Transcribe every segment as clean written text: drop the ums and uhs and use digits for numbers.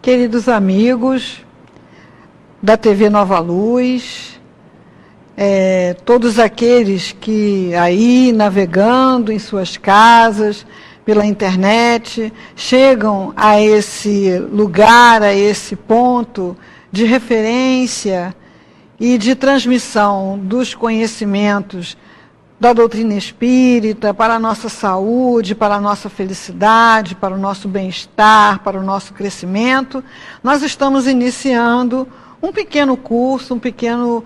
queridos amigos da TV Nova Luz, todos aqueles que aí navegando em suas casas, pela internet, chegam a esse lugar, a esse ponto de referência e de transmissão dos conhecimentos da doutrina espírita para a nossa saúde, para a nossa felicidade, para o nosso bem-estar, para o nosso crescimento. Nós estamos iniciando um pequeno curso, um pequeno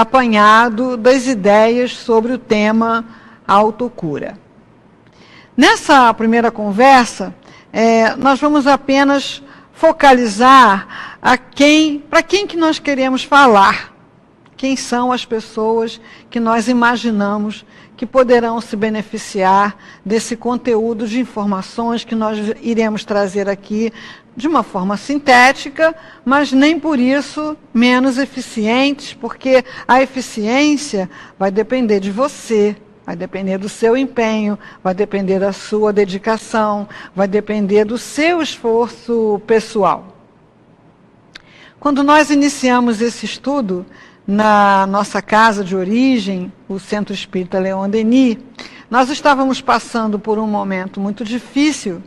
apanhado das ideias sobre o tema autocura. Nessa primeira conversa, nós vamos apenas focalizar para quem que nós queremos falar. Quem são as pessoas que nós imaginamos que poderão se beneficiar desse conteúdo de informações que nós iremos trazer aqui de uma forma sintética, mas nem por isso menos eficientes, porque a eficiência vai depender de você, vai depender do seu empenho, vai depender da sua dedicação, vai depender do seu esforço pessoal. Quando nós iniciamos esse estudo, na nossa casa de origem, o Centro Espírita Leon Denis, nós estávamos passando por um momento muito difícil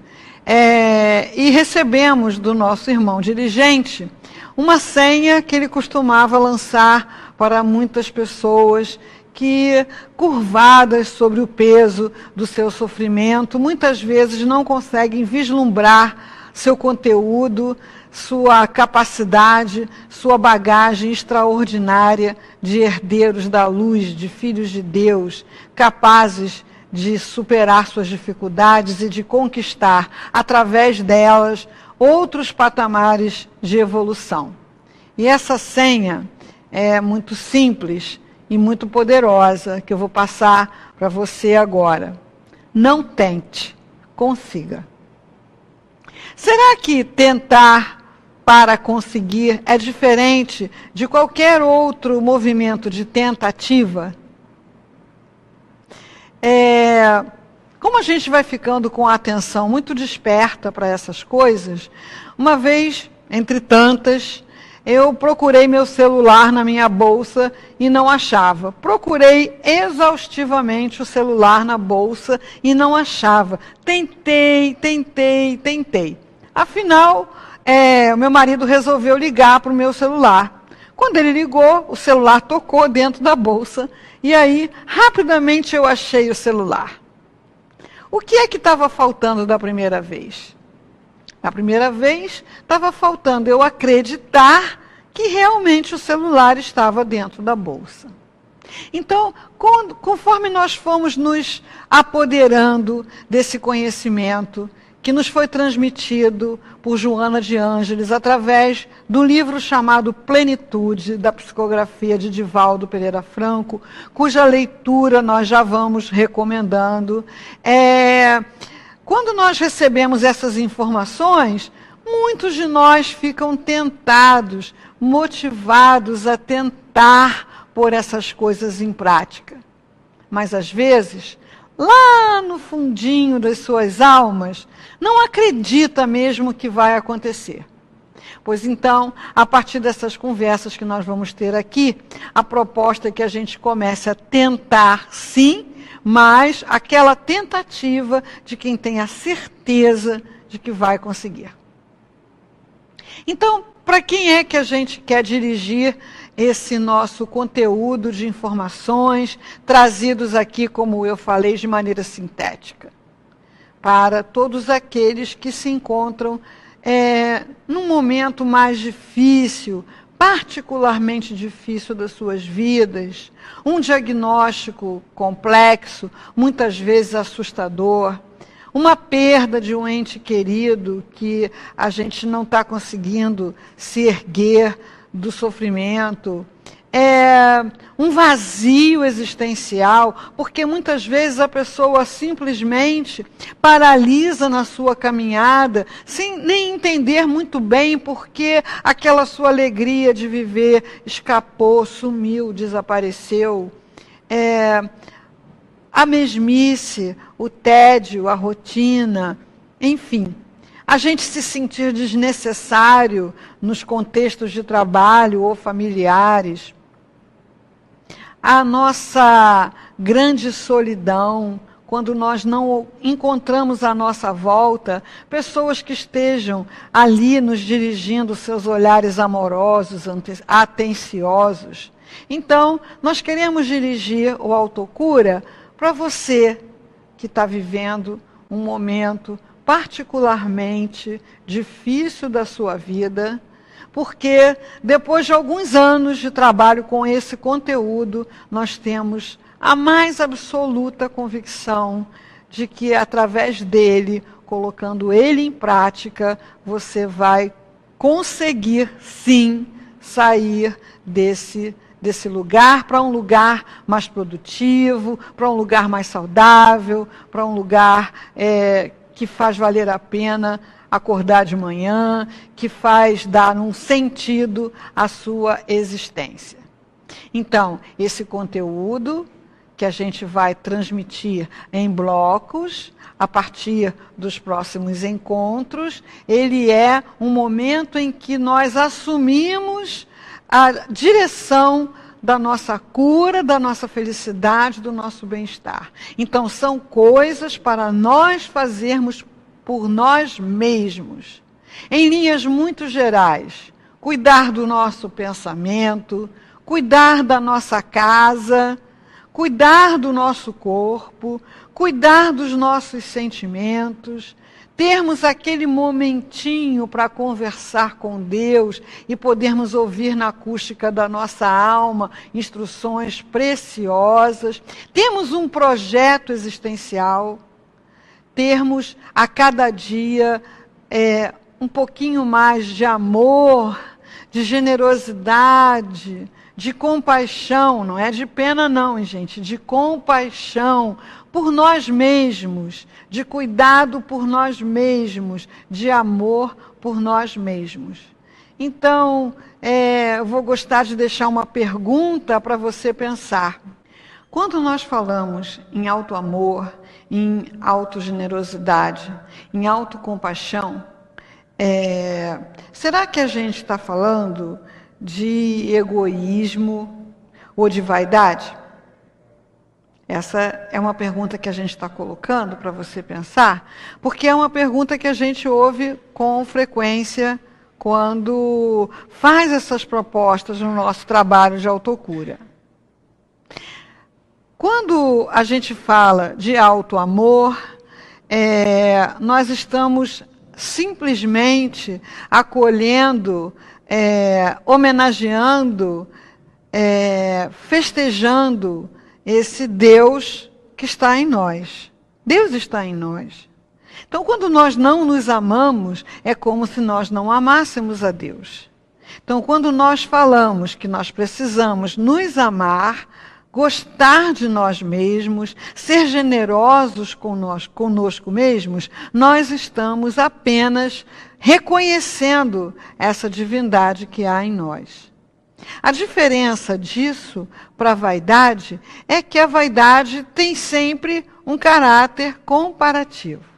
e recebemos do nosso irmão dirigente uma senha que ele costumava lançar para muitas pessoas que, curvadas sobre o peso do seu sofrimento, muitas vezes não conseguem vislumbrar seu conteúdo, sua capacidade, sua bagagem extraordinária de herdeiros da luz, de filhos de Deus, capazes de superar suas dificuldades e de conquistar, através delas, outros patamares de evolução. E essa senha é muito simples e muito poderosa, que eu vou passar para você agora. Não tente, consiga. Será que tentar para conseguir é diferente de qualquer outro movimento de tentativa? Como a gente vai ficando com a atenção muito desperta para essas coisas, uma vez, entre tantas, eu procurei meu celular na minha bolsa e não achava. Procurei exaustivamente o celular na bolsa e não achava. Tentei. Afinal, o meu marido resolveu ligar para o meu celular. Quando ele ligou, o celular tocou dentro da bolsa e aí, rapidamente, eu achei o celular. O que é que estava faltando da primeira vez? Na primeira vez, estava faltando eu acreditar que realmente o celular estava dentro da bolsa. Então, conforme nós fomos nos apoderando desse conhecimento que nos foi transmitido por Joana de Ângeles através do livro chamado Plenitude, da psicografia de Divaldo Pereira Franco, cuja leitura nós já vamos recomendando. Quando nós recebemos essas informações, muitos de nós ficam tentados, motivados a tentar pôr essas coisas em prática. Mas, às vezes, lá no fundinho das suas almas, não acredita mesmo que vai acontecer. Pois então, a partir dessas conversas que nós vamos ter aqui, a proposta é que a gente comece a tentar, sim, mas aquela tentativa de quem tem a certeza de que vai conseguir. Então, para quem é que a gente quer dirigir esse nosso conteúdo de informações, trazidos aqui, como eu falei, de maneira sintética? Para todos aqueles que se encontram num momento mais difícil, particularmente difícil das suas vidas, um diagnóstico complexo, muitas vezes assustador, uma perda de um ente querido que a gente não está conseguindo se erguer do sofrimento, um vazio existencial, porque muitas vezes a pessoa simplesmente paralisa na sua caminhada, sem nem entender muito bem porque aquela sua alegria de viver escapou, sumiu, desapareceu. A mesmice, o tédio, a rotina, enfim. a gente se sentir desnecessário nos contextos de trabalho ou familiares, a nossa grande solidão, quando nós não encontramos à nossa volta pessoas que estejam ali nos dirigindo seus olhares amorosos, atenciosos. Então, nós queremos dirigir o Autocura para você que está vivendo um momento particularmente difícil da sua vida, porque depois de alguns anos de trabalho com esse conteúdo, nós temos a mais absoluta convicção de que através dele, colocando ele em prática, você vai conseguir sim sair desse lugar para um lugar mais produtivo, para um lugar mais saudável, para um lugar que faz valer a pena acordar de manhã, que faz dar um sentido à sua existência. Então, esse conteúdo que a gente vai transmitir em blocos, a partir dos próximos encontros, ele é um momento em que nós assumimos a direção da nossa cura, da nossa felicidade, do nosso bem-estar. Então, são coisas para nós fazermos por nós mesmos. Em linhas muito gerais, cuidar do nosso pensamento, cuidar da nossa casa, cuidar do nosso corpo, cuidar dos nossos sentimentos, termos aquele momentinho para conversar com Deus e podermos ouvir na acústica da nossa alma instruções preciosas, termos um projeto existencial, termos a cada dia um pouquinho mais de amor, de generosidade, de compaixão, não é de pena não, gente, de compaixão por nós mesmos, de cuidado por nós mesmos, de amor por nós mesmos. Então, eu vou gostar de deixar uma pergunta para você pensar. Quando nós falamos em auto-amor, em autogenerosidade, em autocompaixão, será que a gente está falando de egoísmo ou de vaidade? Essa é uma pergunta que a gente está colocando para você pensar, porque é uma pergunta que a gente ouve com frequência quando faz essas propostas no nosso trabalho de autocura. Quando a gente fala de auto-amor, nós estamos simplesmente acolhendo, homenageando, festejando esse Deus que está em nós. Deus está em nós. Então, quando nós não nos amamos, é como se nós não amássemos a Deus. Então, quando nós falamos que nós precisamos nos amar, gostar de nós mesmos, ser generosos conosco mesmos, nós estamos apenas reconhecendo essa divindade que há em nós. A diferença disso para a vaidade é que a vaidade tem sempre um caráter comparativo.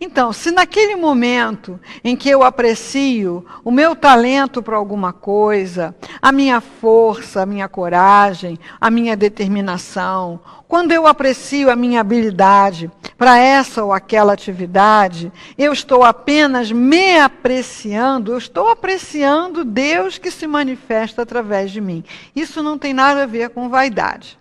Então, se naquele momento em que eu aprecio o meu talento para alguma coisa, a minha força, a minha coragem, a minha determinação, quando eu aprecio a minha habilidade para essa ou aquela atividade, eu estou apenas me apreciando, eu estou apreciando Deus que se manifesta através de mim. Isso não tem nada a ver com vaidade.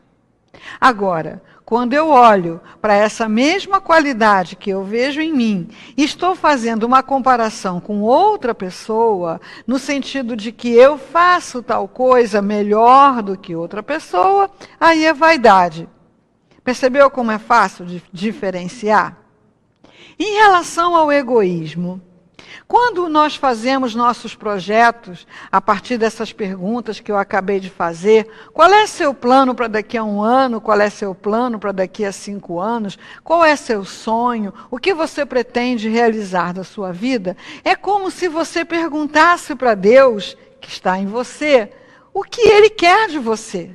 Agora, quando eu olho para essa mesma qualidade que eu vejo em mim e estou fazendo uma comparação com outra pessoa, no sentido de que eu faço tal coisa melhor do que outra pessoa, aí é vaidade. Percebeu como é fácil de diferenciar? Em relação ao egoísmo, quando nós fazemos nossos projetos, a partir dessas perguntas que eu acabei de fazer, qual é seu plano para daqui a 1 ano, qual é seu plano para daqui a 5 anos, qual é seu sonho, o que você pretende realizar da sua vida, é como se você perguntasse para Deus, que está em você, o que Ele quer de você.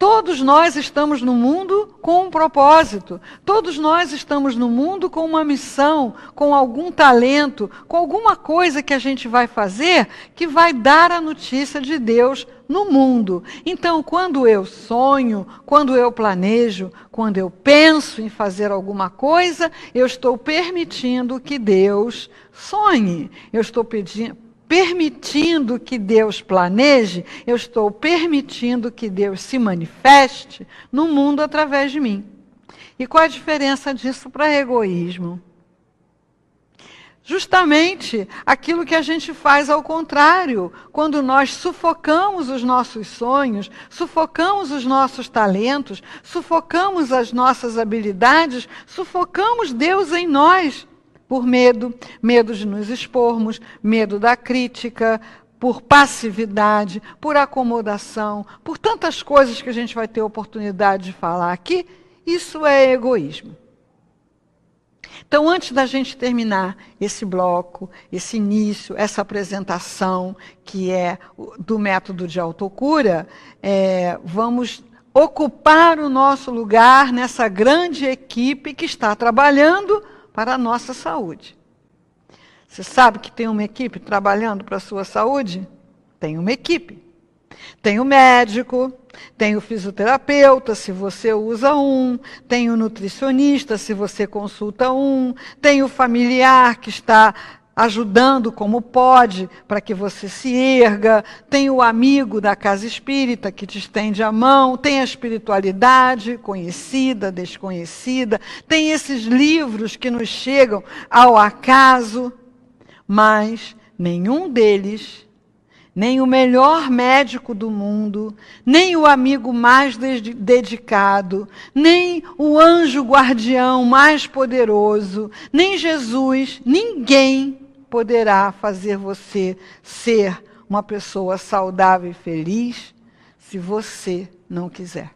Todos nós estamos no mundo com um propósito. Todos nós estamos no mundo com uma missão, com algum talento, com alguma coisa que a gente vai fazer que vai dar a notícia de Deus no mundo. Então, quando eu sonho, quando eu planejo, quando eu penso em fazer alguma coisa, eu estou permitindo que Deus sonhe. Eu estou permitindo que Deus planeje, eu estou permitindo que Deus se manifeste no mundo através de mim. E qual a diferença disso para egoísmo? Justamente aquilo que a gente faz ao contrário, quando nós sufocamos os nossos sonhos, sufocamos os nossos talentos, sufocamos as nossas habilidades, sufocamos Deus em nós. Por medo, medo de nos expormos, medo da crítica, por passividade, por acomodação, por tantas coisas que a gente vai ter oportunidade de falar aqui, isso é egoísmo. Então, antes da gente terminar esse bloco, esse início, essa apresentação, que é do método de autocura, vamos ocupar o nosso lugar nessa grande equipe que está trabalhando para a nossa saúde. Você sabe que tem uma equipe trabalhando para a sua saúde? Tem uma equipe. Tem o médico, tem o fisioterapeuta, se você usa um, tem o nutricionista, se você consulta um, tem o familiar que está ajudando como pode para que você se erga, tem o amigo da casa espírita que te estende a mão, tem a espiritualidade conhecida, desconhecida, tem esses livros que nos chegam ao acaso, mas nenhum deles, nem o melhor médico do mundo, nem o amigo mais dedicado, nem o anjo guardião mais poderoso, nem Jesus, ninguém poderá fazer você ser uma pessoa saudável e feliz se você não quiser.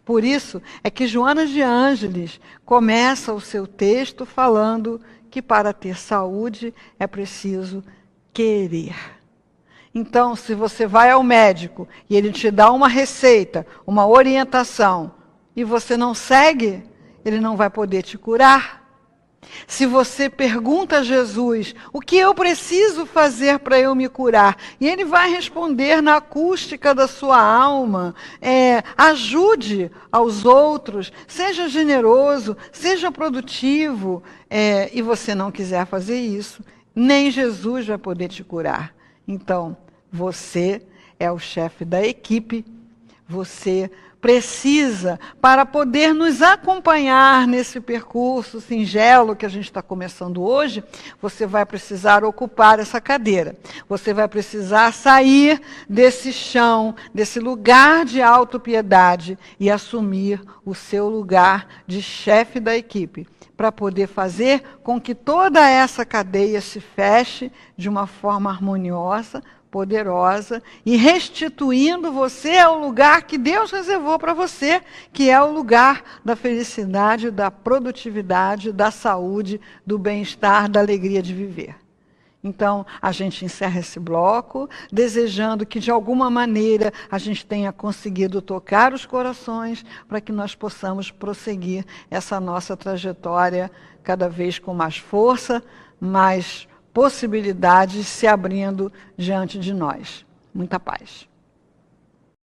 Por isso é que Joana de Ângeles começa o seu texto falando que para ter saúde é preciso querer. Então, se você vai ao médico e ele te dá uma receita, uma orientação, e você não segue, ele não vai poder te curar. Se você pergunta a Jesus, o que eu preciso fazer para eu me curar? E ele vai responder na acústica da sua alma, ajude aos outros, seja generoso, seja produtivo, e você não quiser fazer isso, nem Jesus vai poder te curar. Então, você é o chefe da equipe, você precisa, para poder nos acompanhar nesse percurso singelo que a gente está começando hoje, você vai precisar ocupar essa cadeira. Você vai precisar sair desse chão, desse lugar de autopiedade e assumir o seu lugar de chefe da equipe, para poder fazer com que toda essa cadeia se feche de uma forma harmoniosa, poderosa, e restituindo você ao lugar que Deus reservou para você, que é o lugar da felicidade, da produtividade, da saúde, do bem-estar, da alegria de viver. Então, a gente encerra esse bloco, desejando que, de alguma maneira, a gente tenha conseguido tocar os corações para que nós possamos prosseguir essa nossa trajetória cada vez com mais força, mais possibilidades se abrindo diante de nós. Muita paz.